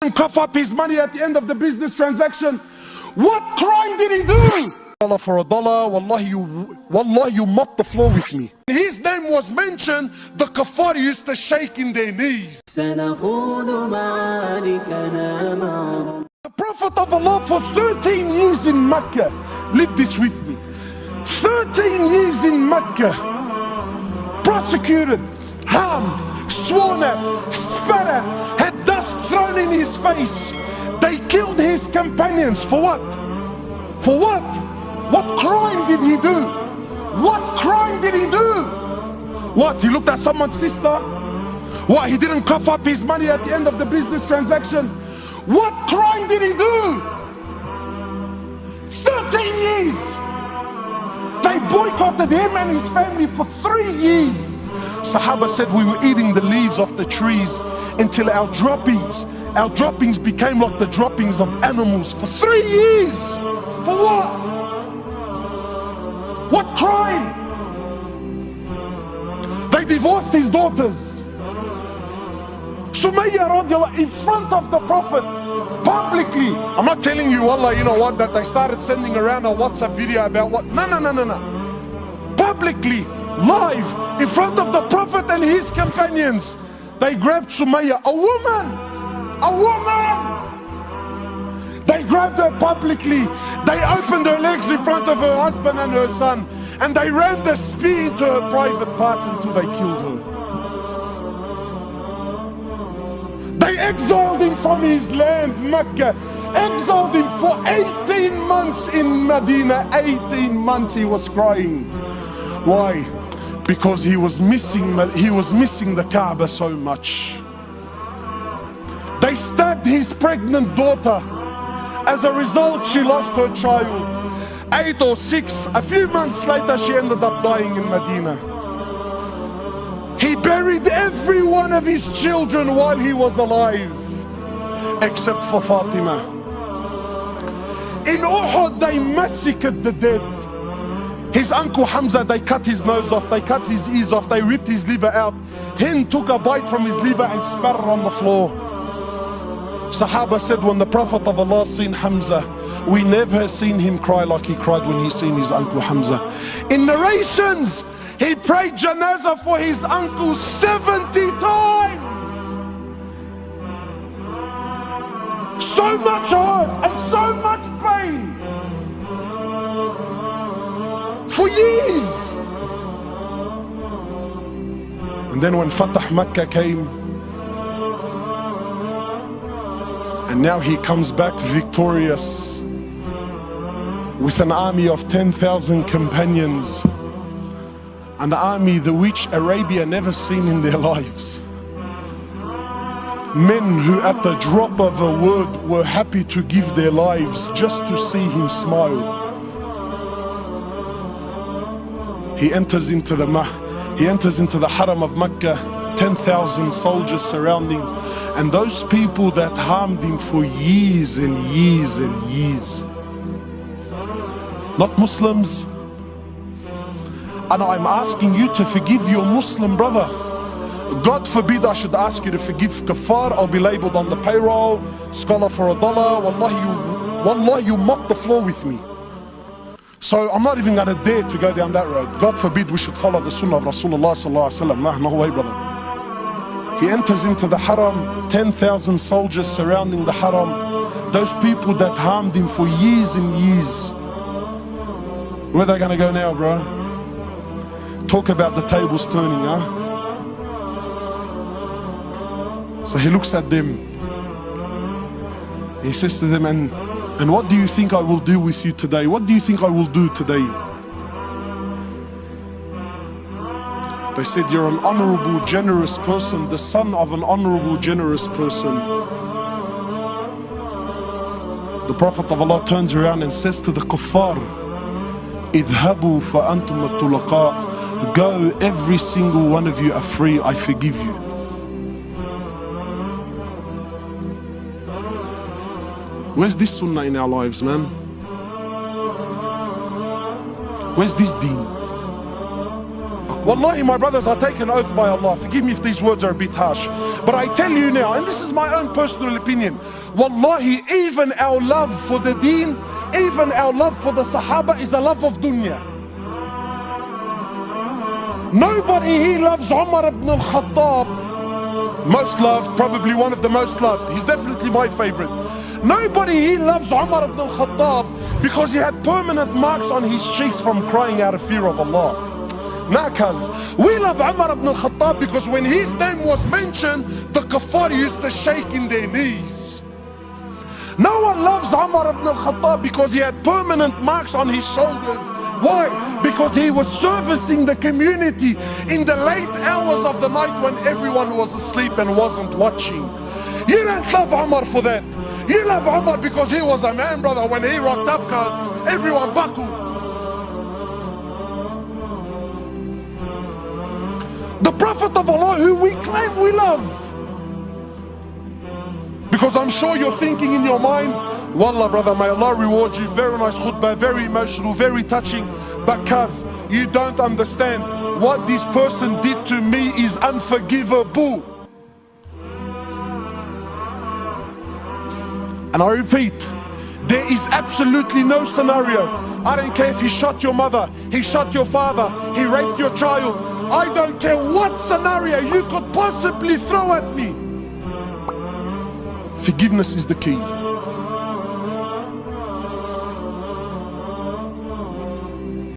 and cough up his money at the end of the business transaction. What crime did he do? $1 for $1, wallahi you mopped the floor with me. His name was mentioned, the kuffar used to shake in their knees. The Prophet of Allah for 13 years in Mecca, live this with me, 13 years in Mecca, prosecuted, harmed, sworn at, spat at, had dust thrown in his face. They killed his companions for what? For what? What crime did he do? What crime did he do? What? He looked at someone's sister? What? He didn't cough up his money at the end of the business transaction? What crime did he do? 13 years! They boycotted him and his family for 3 years. Sahaba said we were eating the leaves of the trees until our droppings became like the droppings of animals for 3 years. For what? What crime? They divorced his daughters. Sumayya radiallahu in front of the Prophet, publicly. I'm not telling you, Allah, you know what, that they started sending around a WhatsApp video about what. No. Publicly, live, in front of the Prophet and his companions, they grabbed Sumayya, a woman! They grabbed her publicly, they opened her legs in front of her husband and her son, and they ran the spear into her private parts until they killed her. They exiled him from his land, Mecca, exiled him for 18 months in Medina. 18 months he was crying. Why? Because he was missing the Kaaba so much. They stabbed his pregnant daughter. As a result, she lost her child. 8 or 6, a few months later, she ended up dying in Medina. He buried every one of his children while he was alive, except for Fatima. In Uhud, they massacred the dead. His uncle Hamza, they cut his nose off, they cut his ears off, they ripped his liver out. Hind took a bite from his liver and spat it on the floor. Sahaba said when the Prophet of Allah seen Hamza, we never seen him cry like he cried when he seen his uncle Hamza. In narrations, he prayed janazah for his uncle 70 times. So much hurt and so much pain. For years. And then when Fatah Mecca came, and now he comes back victorious with an army of 10,000 companions, an army the which Arabia never seen in their lives. Men who at the drop of a word were happy to give their lives just to see him smile. He enters into the haram of Mecca, 10,000 soldiers surrounding, and those people that harmed him for years and years and years, not Muslims. And I'm asking you to forgive your Muslim brother. God forbid I should ask you to forgive kuffar. I'll be labeled on the payroll, scholar for $1. Wallahi you mopped the floor with me. So I'm not even going to dare to go down that road. God forbid we should follow the sunnah of Rasulullah sallallahu alaihi wasallam. No way, brother. He enters into the haram, 10,000 soldiers surrounding the haram. Those people that harmed him for years and years. Where are they going to go now, bro? Talk about the tables turning, huh? So he looks at them. He says to them, and what do you think I will do with you today? What do you think I will do today? They said, you're an honorable, generous person, the son of an honorable, generous person. The Prophet of Allah turns around and says to the kuffar, اذهبوا فأنتم الطلقاء. Go, every single one of you are free, I forgive you. Where's this sunnah in our lives, man? Where's this deen? A Wallahi, my brothers, I take an oath by Allah, forgive me if these words are a bit harsh, but I tell you now, and this is my own personal opinion, Wallahi, even our love for the deen, even our love for the Sahaba is a love of dunya. Nobody here loves Umar ibn al-Khattab, most loved, probably one of the most loved. He's definitely my favorite. Nobody here loves Umar ibn al-Khattab because he had permanent marks on his cheeks from crying out of fear of Allah. Nakas, we love Umar ibn al-Khattab because when his name was mentioned, the kuffar used to shake in their knees. No one loves Umar ibn al-Khattab because he had permanent marks on his shoulders. Why? Because he was servicing the community in the late hours of the night when everyone was asleep and wasn't watching. You don't love Umar for that. You love Umar because he was a man, brother. When he rocked up, cars, everyone buckled. The Prophet of Allah, who we claim we love. Because I'm sure you're thinking in your mind, Wallah, brother, may Allah reward you. Very nice khutbah, very emotional, very touching. But cuz, you don't understand. What this person did to me is unforgivable. And I repeat, there is absolutely no scenario. I don't care if he shot your mother, he shot your father, he raped your child. I don't care what scenario you could possibly throw at me. Forgiveness is the key.